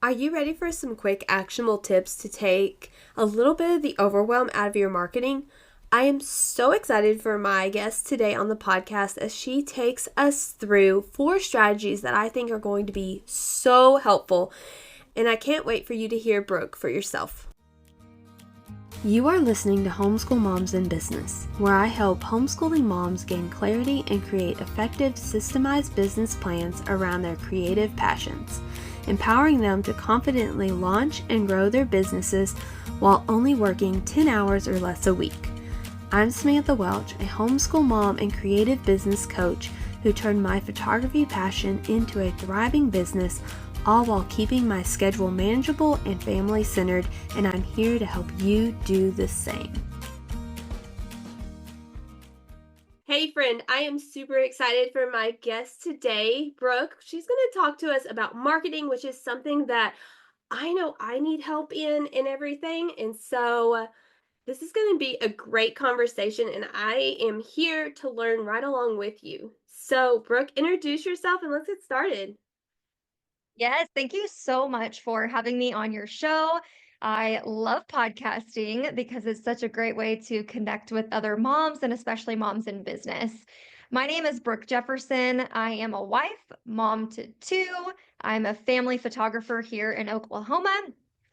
Are you ready for some quick actionable tips to take a little bit of the overwhelm out of your marketing? I am so excited for my guest today on the podcast as she takes us through 4 strategies that I think are going to be so helpful. And I can't wait for you to hear Brooke for yourself. You are listening to Homeschool Moms in Business, where I help homeschooling moms gain clarity and create effective, systemized business plans around their creative passions, empowering them to confidently launch and grow their businesses while only working 10 hours or less a week. I'm Samantha Welch, a homeschool mom and creative business coach who turned my photography passion into a thriving business, all while keeping my schedule manageable and family-centered, and I'm here to help you do the same. Hey friend, I am super excited for my guest today, Brooke. She's going to talk to us about marketing, which is something that I know I need help in and everything. And so this is going to be a great conversation, and I am here to learn right along with you. So, Brooke, introduce yourself and let's get started. Yes, thank you so much for having me on your show. I love podcasting because it's such a great way to connect with other moms and especially moms in business. My name is Brooke Jefferson. I am a wife, mom to two. I'm a family photographer here in Oklahoma,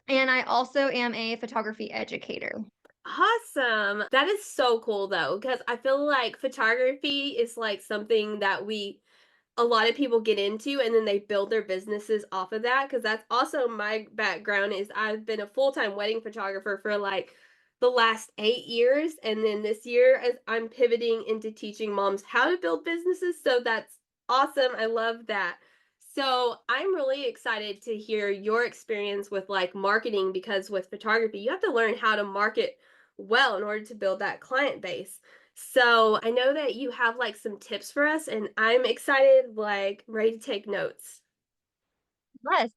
and I also am a photography educator. Awesome. That is so cool though, because I feel like photography is like something that a lot of people get into and then they build their businesses off of that, because that's also my background. Is I've been a full-time wedding photographer for like the last 8 years, and then this year as I'm pivoting into teaching moms how to build businesses. So that's awesome. I love that. So I'm really excited to hear your experience with like marketing, because with photography you have to learn how to market well in order to build that client base. So I know that you have like some tips for us, and I'm excited, like ready to take notes. Yes.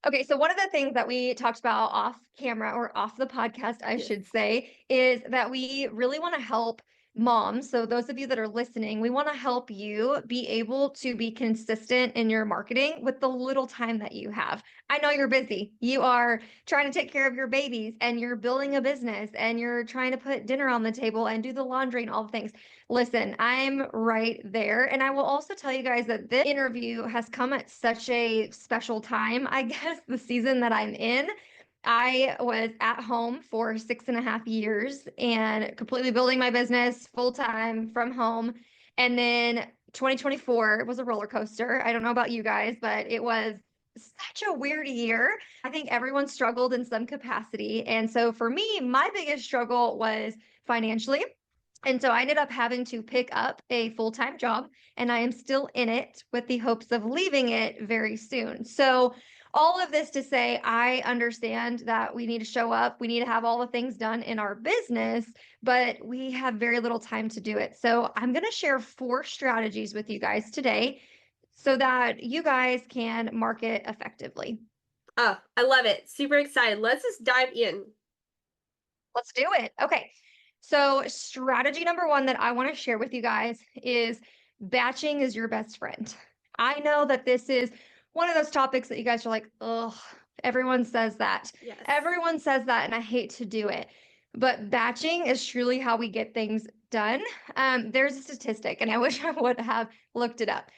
Okay, so one of the things that we talked about off camera or off the podcast, I Yes. should say, is that we really want to help moms. So, those of you that are listening, we want to help you be able to be consistent in your marketing with the little time that you have. I know you're busy. You are trying to take care of your babies and you're building a business and you're trying to put dinner on the table and do the laundry and all the things. Listen, I'm right there. And I will also tell you guys that this interview has come at such a special time. I guess the season that I'm in, I was at home for 6.5 years and completely building my business full time from home. And then 2024 was a roller coaster. I don't know about you guys, but it was such a weird year. I think everyone struggled in some capacity. And so for me, my biggest struggle was financially. And so I ended up having to pick up a full time job, and I am still in it with the hopes of leaving it very soon. So, all of this to say, I understand that we need to show up, we need to have all the things done in our business, but we have very little time to do it. So, I'm going to share 4 strategies with you guys today so that you guys can market effectively. Oh, I love it. Super excited. Let's just dive in. Let's do it. Okay. So, strategy number one that I want to share with you guys is batching is your best friend. I know that this is one of those topics that you guys are like, oh, everyone says that. Yes. Everyone says that, and I hate to do it. But batching is truly how we get things done. There's a statistic, and I wish I would have looked it up,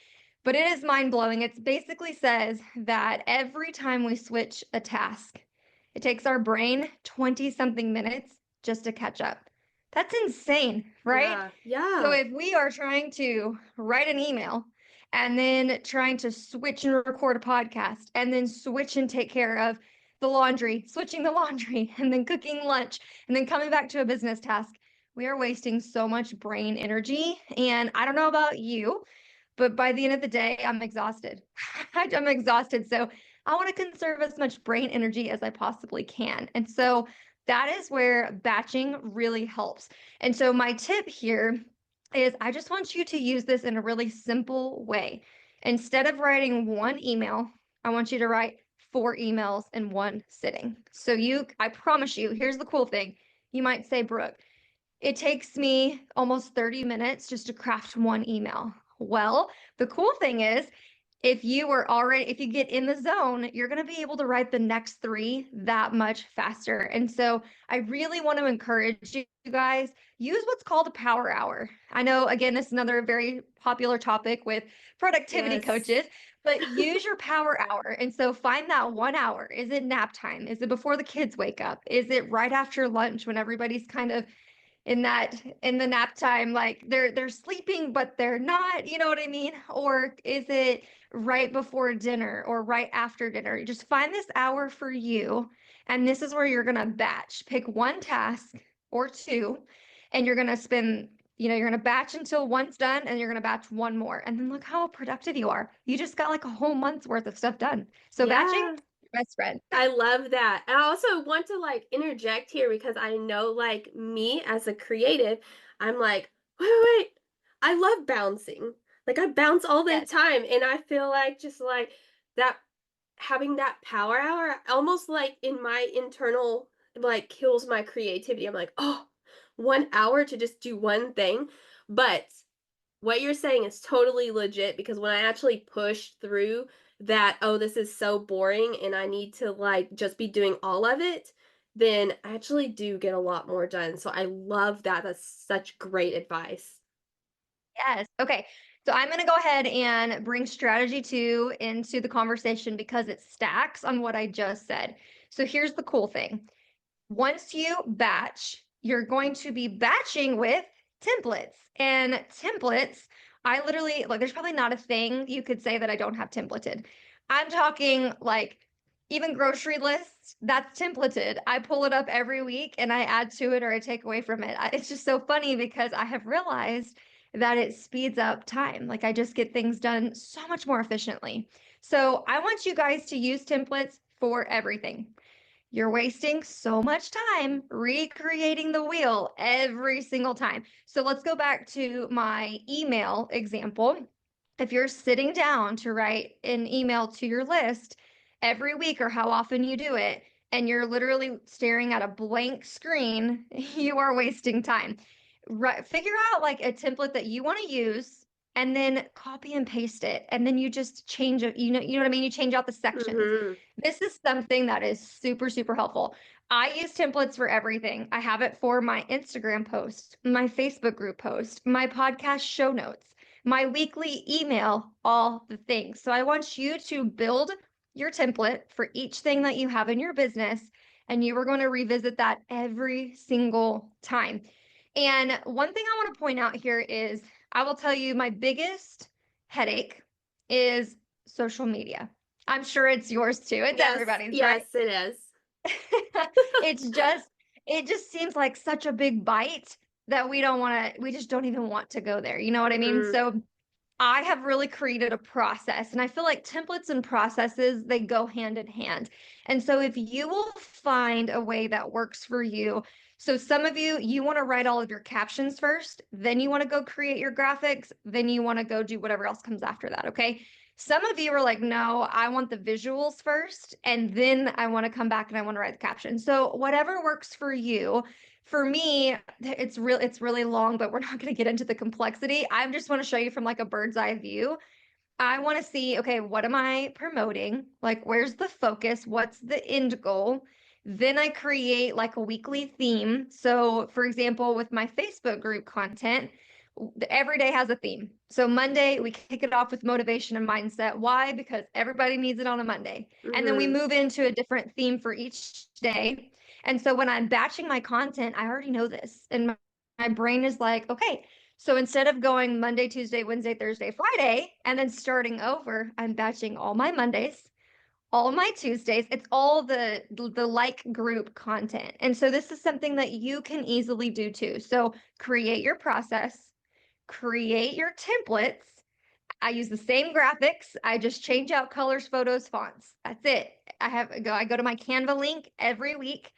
but it is mind blowing. It basically says that every time we switch a task, it takes our brain 20 something minutes just to catch up. That's insane, right? Yeah. So Yeah. if we are trying to write an email and then trying to switch and record a podcast and then switch and take care of the laundry, switching the laundry and then cooking lunch and then coming back to a business task, we are wasting so much brain energy. And I don't know about you, but by the end of the day, I'm exhausted. I'm exhausted. So I want to conserve as much brain energy as I possibly can. And so that is where batching really helps. And so my tip here is I just want you to use this in a really simple way. Instead of writing one email, I want you to write 4 emails in one sitting. So I promise you, here's the cool thing. You might say, Brooke, it takes me almost 30 minutes just to craft one email. Well, the cool thing is if you get in the zone, you're going to be able to write the next three that much faster. And so I really want to encourage you guys, use what's called a power hour. I know, again, this is another very popular topic with productivity Yes. coaches, but use your power hour. And so find that 1 hour. Is it nap time? Is it before the kids wake up? Is it right after lunch when everybody's kind of in the nap time, like they're sleeping but they're not, you know what I mean? Or is it right before dinner or right after dinner? You just find this hour for you, and this is where you're going to batch, pick one task or two, and you're going to spend, you're going to batch until one's done, and you're going to batch one more, and then look how productive you are. You just got like a whole month's worth of stuff done. So batching, Yeah. your best friend. I love that. I also want to like interject here because I know like me as a creative, I'm like, wait. I love bouncing. Like I bounce all the Yes. time and I feel like just like that having that power hour almost like in my internal like kills my creativity. I'm like, oh, 1 hour to just do one thing. But what you're saying is totally legit because when I actually push through that, oh, this is so boring and I need to like just be doing all of it, then I actually do get a lot more done. So I love that. That's such great advice. Yes. Okay. So I'm going to go ahead and bring strategy two into the conversation because it stacks on what I just said. So here's the cool thing. Once you batch, you're going to be batching with templates. And templates, I literally, like, there's probably not a thing you could say that I don't have templated. I'm talking like even grocery lists, that's templated. I pull it up every week and I add to it or I take away from it. It's just so funny because I have realized that it speeds up time. Like I just get things done so much more efficiently. So I want you guys to use templates for everything. You're wasting so much time recreating the wheel every single time. So let's go back to my email example. If you're sitting down to write an email to your list every week or how often you do it, and you're literally staring at a blank screen, you are wasting time. Right, figure out like a template that you want to use and then copy and paste it. And then you just change it. You know what I mean? You change out the sections. Mm-hmm. This is something that is super, super helpful. I use templates for everything. I have it for my Instagram post, my Facebook group post, my podcast show notes, my weekly email, all the things. So I want you to build your template for each thing that you have in your business, and you are going to revisit that every single time. And one thing I want to point out here is I will tell you my biggest headache is social media. I'm sure it's yours too. It's Yes, everybody's, right? yes, it is. It's just, it just seems like such a big bite that we just don't even want to go there. You know what I mean? Mm-hmm. So I have really created a process, and I feel like templates and processes, they go hand in hand. And so if you will find a way that works for you, so some of you, you want to write all of your captions first, then you want to go create your graphics, then you want to go do whatever else comes after that, okay? Some of you are like, no, I want the visuals first, and then I want to come back and I want to write the caption. So whatever works for you. For me, it's really long, but we're not going to get into the complexity. I just want to show you from like a bird's eye view. I want to see, okay, what am I promoting? Like, where's the focus? What's the end goal? Then I create like a weekly theme. So, for example, with my Facebook group content, every day has a theme. So, Monday, we kick it off with motivation and mindset. Why? Because everybody needs it on a Monday. And then we Mm-hmm. move into a different theme for each day. And so, when I'm batching my content, I already know this. And my brain is like, okay, so instead of going Monday, Tuesday, Wednesday, Thursday, Friday, and then starting over, I'm batching all my Mondays, all my Tuesdays. It's all the like group content. And so this is something that you can easily do too. So create your process, create your templates. I use the same graphics. I just change out colors, photos, fonts. That's it. I go to my Canva link every week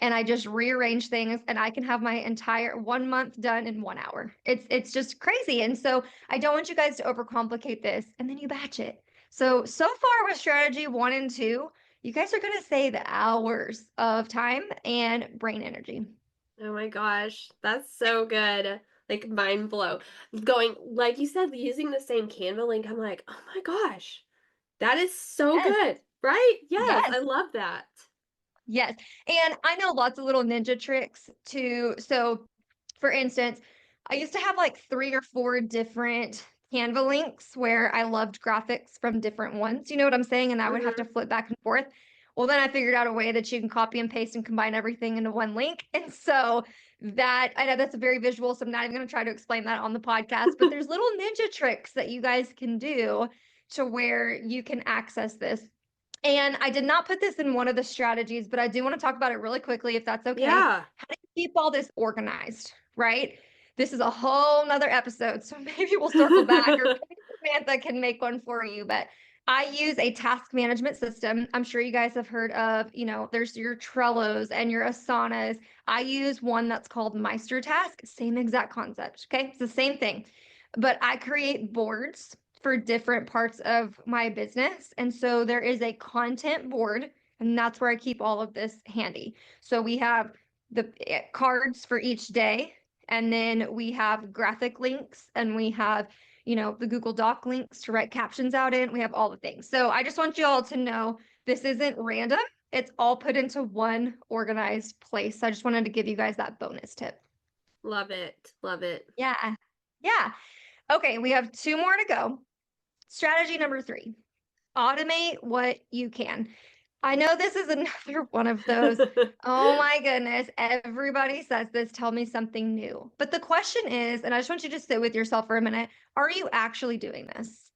and I just rearrange things and I can have my entire 1 month done in 1 hour. It's just crazy. And so I don't want you guys to overcomplicate this and then you batch it. So far with strategy one and two, you guys are gonna save hours of time and brain energy. Oh my gosh, that's so good. Like mind blow. Going, like you said, using the same Canva link, I'm like, oh my gosh. That is so Yes. good, right? Yes, Yes. I love that. Yes. And I know lots of little ninja tricks too. So, for instance, I used to have like 3 or 4 different Canva links where I loved graphics from different ones. You know what I'm saying? And I would have to Hmm. flip back and forth. Well, then I figured out a way that you can copy and paste and combine everything into one link. And so that I know that's a very visual, so I'm not even going to try to explain that on the podcast, but there's little ninja tricks that you guys can do to where you can access this. And I did not put this in one of the strategies, but I do want to talk about it really quickly, if that's okay. Yeah. How do you keep all this organized, right? This is a whole nother episode, so maybe we'll circle back, or maybe Samantha can make one for you. But I use a task management system. I'm sure you guys have heard of, there's your Trellos and your Asanas. I use one that's called MeisterTask, same exact concept. Okay, it's the same thing, but I create boards for different parts of my business. And so there is a content board, and that's where I keep all of this handy. So we have the cards for each day, and then we have graphic links, and we have, the Google Doc links to write captions out in. We have all the things. So I just want you all to know this isn't random. It's all put into one organized place. So I just wanted to give you guys that bonus tip. Love it. Love it. Yeah. Yeah. Okay, we have 2 more to go. Strategy number 3, automate what you can. I know this is another one of those, oh my goodness, everybody says this, tell me something new. But the question is, and I just want you to sit with yourself for a minute, are you actually doing this?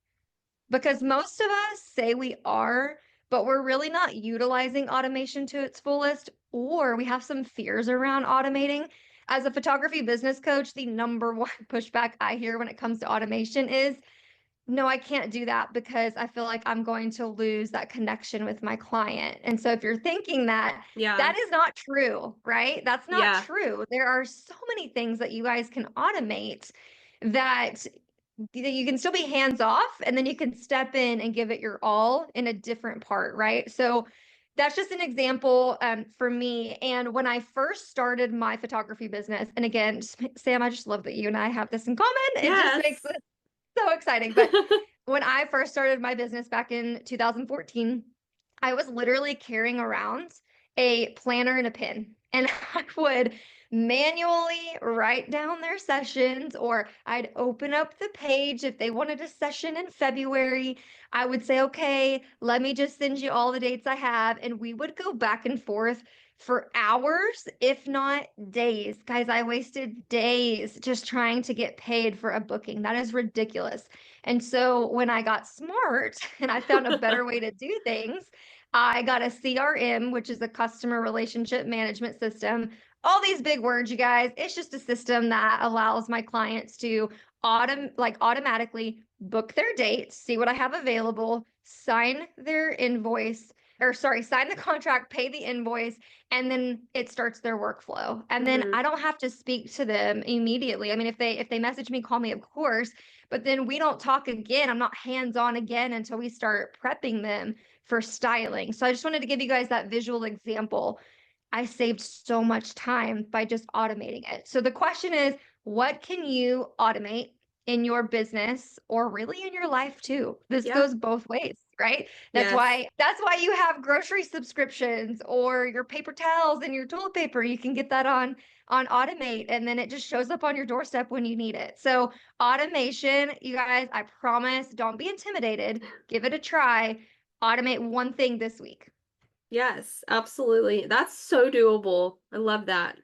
Because most of us say we are, but we're really not utilizing automation to its fullest, or we have some fears around automating. As a photography business coach, the number one pushback I hear when it comes to automation is, no, I can't do that because I feel like I'm going to lose that connection with my client. And so if you're thinking that, Yeah. that is not true, right? That's not Yeah. true. There are so many things that you guys can automate that you can still be hands off, and then you can step in and give it your all in a different part, right? So that's just an example for me. And when I first started my photography business, and again, Sam, I just love that you and I have this in common. It just makes Yes. it so exciting. But when I first started my business back in 2014, I was literally carrying around a planner and a pen, and I would manually write down their sessions, or I'd open up the page if they wanted a session in February. I would say, okay, let me just send you all the dates I have. And we would go back and forth for hours, if not days. Guys, I wasted days just trying to get paid for a booking. That is ridiculous. And so when I got smart and I found a better way to do things, I got a CRM, which is a customer relationship management system. All these big words, you guys. It's just a system that allows my clients to automatically book their dates, see what I have available, sign their invoice, or sorry, sign the contract, pay the invoice, and then it starts their workflow. And then Hmm. I don't have to speak to them immediately. I mean, if they message me, call me, of course, but then we don't talk again. I'm not hands-on again until we start prepping them for styling. So I just wanted to give you guys that visual example. I saved so much time by just automating it. So the question is, what can you automate in your business, or really in your life too? This Yeah. goes both ways, right? That's Yes. why that's why you have grocery subscriptions, or your paper towels and your toilet paper. You can get that on automate, and then it just shows up on your doorstep when you need it. So automation, you guys, I promise, don't be intimidated. Give it a try. Automate one thing this week. Yes, absolutely. That's so doable. I love that.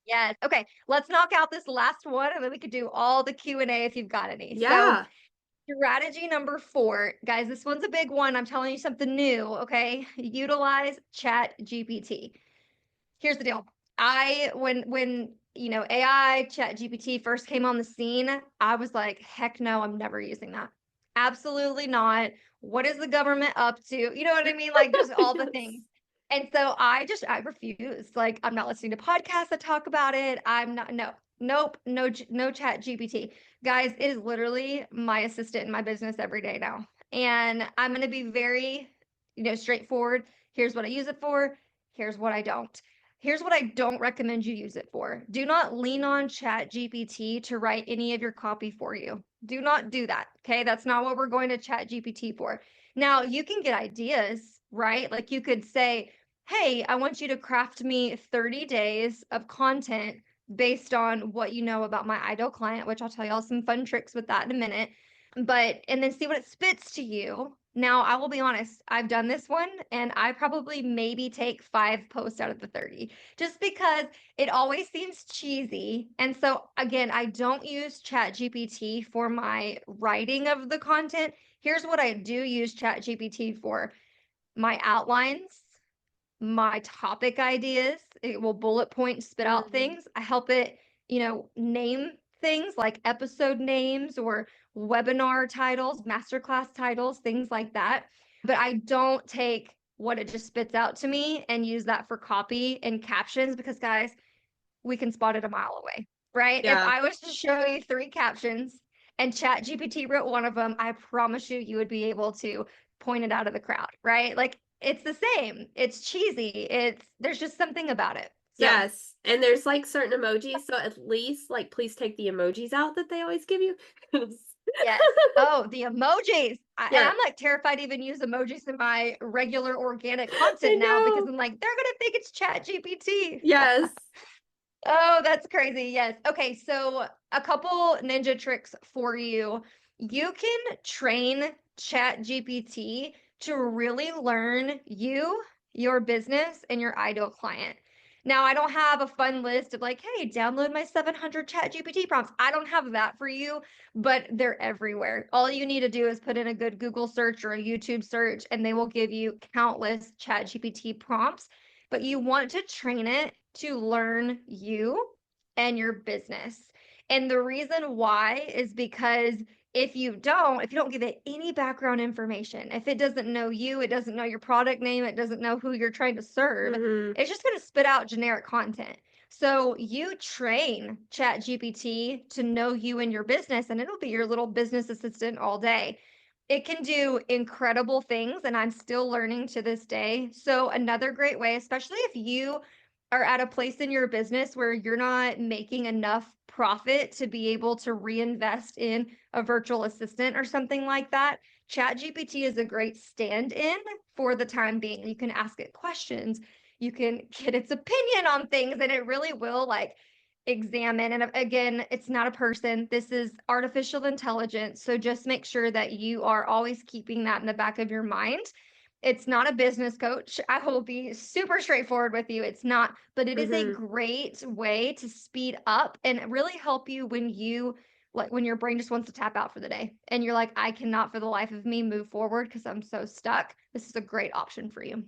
Yes. Okay. Let's knock out this last one, and then we could do all the Q&A if you've got any. So Yeah. strategy number 4, guys, this one's a big one. I'm telling you something new. Okay. Utilize ChatGPT. Here's the deal. When AI ChatGPT first came on the scene, I was like, heck no, I'm never using that. Absolutely not. What is the government up to? You know what I mean? Like, just all the Yes. things. And so I refuse. Like, I'm not listening to podcasts that talk about it. I'm not, no, nope, no ChatGPT. Guys, it is literally my assistant in my business every day now. And I'm going to be very, straightforward. Here's what I use it for. Here's what I don't. Here's what I don't recommend you use it for. Do not lean on ChatGPT to write any of your copy for you. Do not do that. Okay. That's not what we're going to ChatGPT for. Now you can get ideas, right? Like you could say, hey, I want you to craft me 30 days of content based on what you know about my ideal client, which I'll tell y'all some fun tricks with that in a minute. But, and then see what it spits to you. Now, I will be honest, I've done this one and I probably maybe take 5 posts out of the 30 just because it always seems cheesy. And so, again, I don't use ChatGPT for my writing of the content. Here's what I do use ChatGPT for: my outlines, my topic ideas. It will bullet point spit out Mhm. things. I help it, name things like episode names or webinar titles, masterclass titles, things like that. But I don't take what it just spits out to me and use that for copy and captions because, guys, we can spot it a mile away, right? If Yeah. I was to show you 3 captions and ChatGPT wrote one of them, I promise you, you would be able to point it out of the crowd, right? Like it's the same. It's cheesy. There's just something about it. So Yes. And there's like certain emojis, so at least like please take the emojis out that they always give you. yes. Oh, the emojis. And Yeah, I'm like terrified to even use emojis in my regular organic I content now because know. I'm like, they're gonna think it's ChatGPT. Yes. Oh, that's crazy. Yes. Okay. So, a couple ninja tricks for you. You can train ChatGPT to really learn you, your business, and your ideal client. Now, I don't have a fun list of like, hey, download my 700 ChatGPT prompts. I don't have that for you, but they're everywhere. All you need to do is put in a good Google search or a YouTube search, and they will give you countless ChatGPT prompts. But you want to train it to learn you and your business. And the reason why is because if you don't give it any background information, if it doesn't know you, it doesn't know your product name, it doesn't know who you're trying to serve, Hmm. it's just going to spit out generic content. So you train ChatGPT to know you and your business, and it'll be your little business assistant all day. It can do incredible things, and I'm still learning to this day. So, another great way, especially if you are at a place in your business where you're not making enough profit to be able to reinvest in a virtual assistant or something like that, ChatGPT is a great stand in for the time being. You can ask it questions, you can get its opinion on things, and it really will like examine. And again, it's not a person, this is artificial intelligence. So just make sure that you are always keeping that in the back of your mind. It's not a business coach. I will be super straightforward with you. It's not, but it is a Hmm. great way to speed up and really help you when your brain just wants to tap out for the day and you're like, I cannot for the life of me move forward because I'm so stuck. This is a great option for you.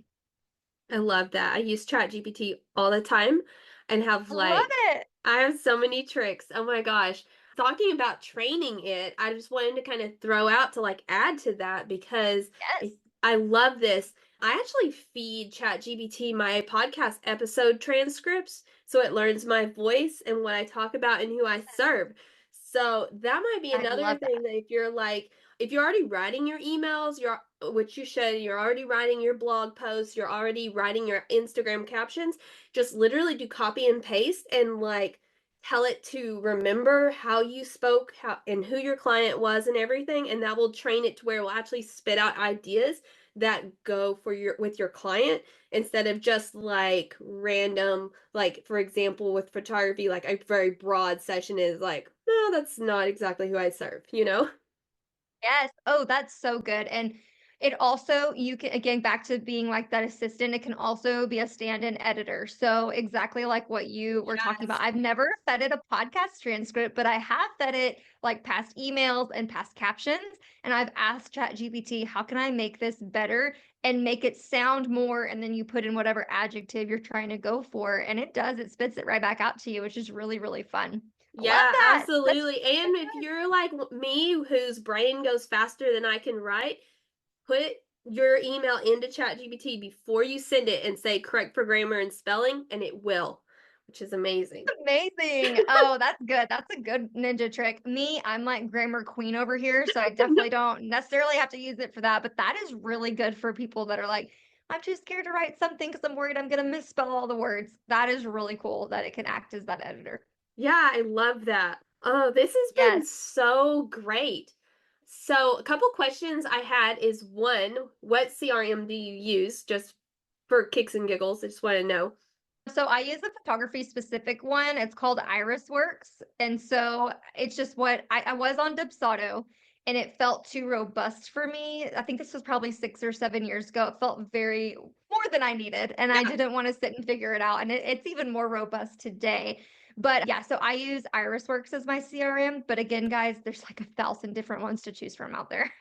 I love that. I use ChatGPT all the time and have I love like it. I have so many tricks. Oh my gosh. Talking about training it, I just wanted to kind of throw out to like add to that because Yes. I, I love this. I actually feed ChatGPT my podcast episode transcripts so it learns my voice and what I talk about and who I serve. So that might be I another love thing that. that if you're already writing your emails, which you should, you're already writing your blog posts, you're already writing your Instagram captions, just literally do copy and paste and like tell it to remember how you spoke, how and who your client was and everything, and that will train it to where it will actually spit out ideas that go for your with your client instead of just like random, like for example with photography, like a very broad session is like, no, that's not exactly who I serve, you know? Yes. Oh, that's so good. And it also, you can, again, back to being like that assistant, it can also be a stand-in editor. So exactly like what you were talking about. Yes. I've never fed it a podcast transcript, but I have fed it like past emails and past captions. And I've asked ChatGPT, how can I make this better and make it sound more? And then you put in whatever adjective you're trying to go for. And it does, it spits it right back out to you, which is really, really fun. I love Yeah, that. That's absolutely. so And if good. you're like me, whose brain goes faster than I can write, put your email into ChatGPT before you send it and say correct for grammar and spelling, and it will, which is amazing. Amazing. Oh, that's good. That's a good ninja trick. Me, I'm like grammar queen over here, so I definitely don't necessarily have to use it for that, but that is really good for people that are like, I'm too scared to write something because I'm worried I'm going to misspell all the words. That is really cool that it can act as that editor. Yeah, I love that. Oh, this has been Yes. so great. So, a couple questions I had is one, what CRM do you use just for kicks and giggles? I just want to know. So I use a photography specific one. It's called Irisworks. And so it's just what I was on Dubsado and it felt too robust for me. I think this was probably 6 or 7 years ago. It felt very more than I needed. And I Yeah. didn't want to sit and figure it out. And it's even more robust today. But yeah, so I use Irisworks as my CRM. But again, guys, there's like 1,000 different ones to choose from out there.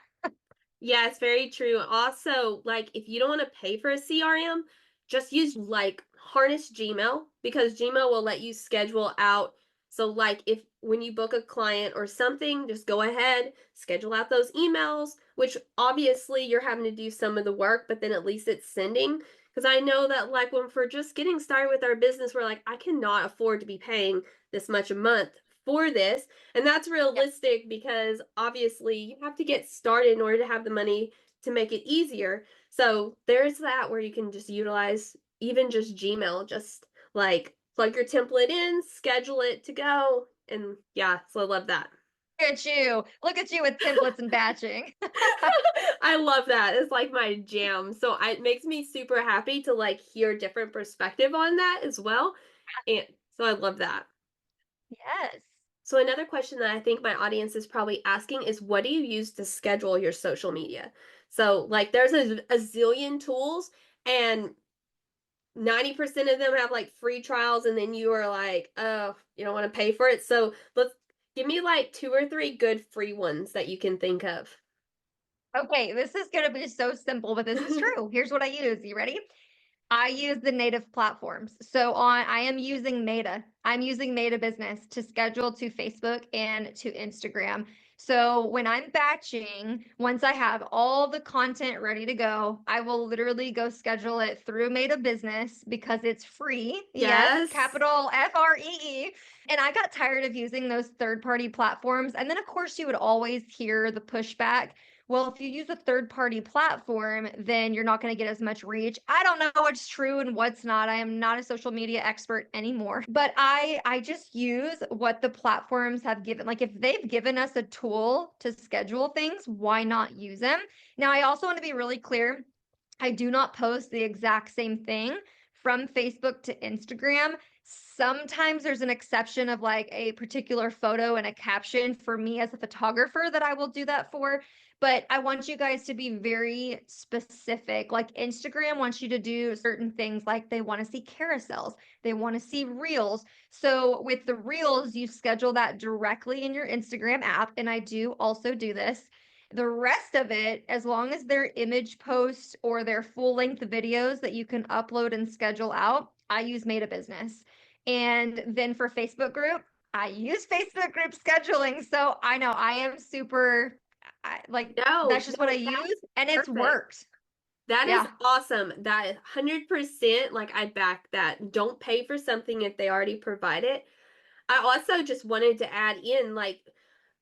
Yeah, it's very true. Also, like if you don't want to pay for a CRM, just use like harness Gmail because Gmail will let you schedule out. So like if when you book a client or something, just go ahead, schedule out those emails, which obviously you're having to do some of the work, but then at least it's sending. Because I know that like when we're just getting started with our business, we're like, I cannot afford to be paying this much a month for this. And that's realistic because obviously you have to get started in order to have the money to make it easier. So there's that where you can just utilize even just Gmail, just like plug your template in, schedule it to go. And yeah, so I love that. Look at you. Look at you with templates and batching. I love that. It's like my jam. So it makes me super happy to like hear different perspective on that as well. And so I love that. Yes. So another question that I think my audience is probably asking is what do you use to schedule your social media? So like there's a zillion tools and 90% of them have like free trials and then you are like, oh, you don't want to pay for it. So let's give me like two or three good free ones that you can think of. Okay, this is going to be so simple, but this is true. Here's what I use. You ready? I use the native platforms. I am using Meta. I'm using Meta Business to schedule to Facebook and to Instagram. So when I'm batching, once I have all the content ready to go, I will literally go schedule it through Meta Business because it's free. Yes, Yes. capital FREE. And I got tired of using those third-party platforms. And then of course you would always hear the pushback, well, if you use a third party platform, then you're not going to get as much reach. I don't know what's true and what's not. I am not a social media expert anymore, but I just use what the platforms have given. Like if they've given us a tool to schedule things, why not use them? Now, I also want to be really clear. I do not post the exact same thing from Facebook to Instagram. Sometimes there's an exception of like a particular photo and a caption for me as a photographer that I will do that for. But I want you guys to be very specific. Like Instagram wants you to do certain things, like they want to see carousels, they want to see reels. So with the reels, you schedule that directly in your Instagram app. And I do also do this. The rest of it, as long as they're image posts or they're full length videos that you can upload and schedule out, I use Meta Business. And then for Facebook group, I use Facebook group scheduling. So I know I am super, like, No, that's just what I no, use that's and it's perfect. worked. That is Yeah. awesome. That 100%, like I back that. Don't pay for something if they already provide it. I also just wanted to add in like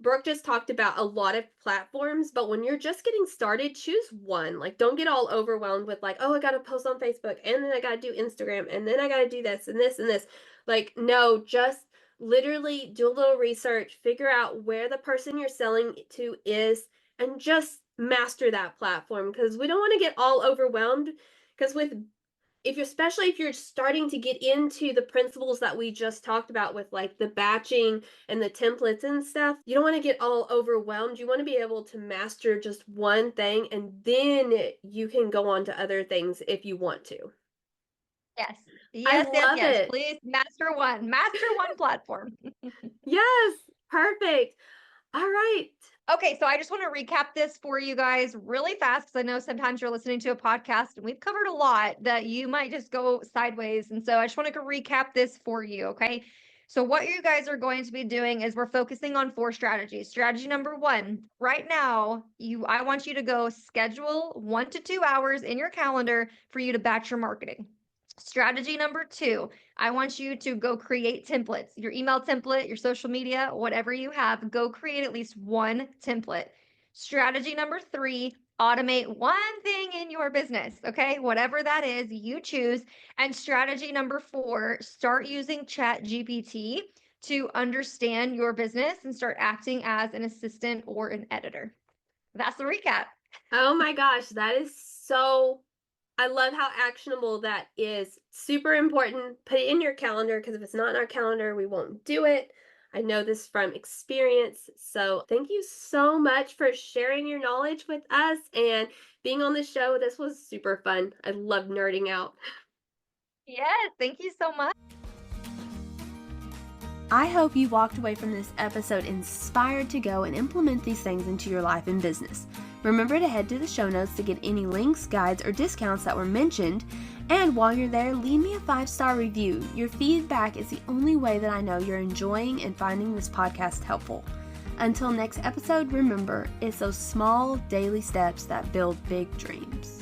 Brooke just talked about a lot of platforms, but when you're just getting started, choose one. Like don't get all overwhelmed with like, oh, I got to post on Facebook and then I got to do Instagram and then I got to do this and this and this. Like no, just literally do a little research, figure out where the person you're selling to is and just master that platform because we don't want to get all overwhelmed because with if you're especially if you're starting to get into the principles that we just talked about with like the batching and the templates and stuff, you don't want to get all overwhelmed. You want to be able to master just one thing and then you can go on to other things if you want to. Yes. I Yes, yes, love yes. it. Please master one platform. Yes, perfect. All right. Okay, so I just want to recap this for you guys really fast because I know sometimes you're listening to a podcast and we've covered a lot that you might just go sideways. And so I just want to recap this for you. Okay. So, what you guys are going to be doing is we're focusing on 4 strategies. Strategy number one, right now, I want you to go schedule 1 to 2 hours in your calendar for you to batch your marketing. Strategy number two, I want you to go create templates, your email template, your social media, whatever you have, go create at least one template. Strategy number three, automate one thing in your business. Okay. Whatever that is, you choose. And strategy number four, start using ChatGPT to understand your business and start acting as an assistant or an editor. that's the recap. Oh my gosh, that is so, I love how actionable that is. Super important. Put it in your calendar because if it's not in our calendar, we won't do it. I know this from experience. So thank you so much for sharing your knowledge with us and being on the show. This was super fun. I love nerding out. Yes, thank you so much. I hope you walked away from this episode inspired to go and implement these things into your life and business. Remember to head to the show notes to get any links, guides, or discounts that were mentioned. And while you're there, leave me a 5-star review. Your feedback is the only way that I know you're enjoying and finding this podcast helpful. Until next episode, remember, it's those small daily steps that build big dreams.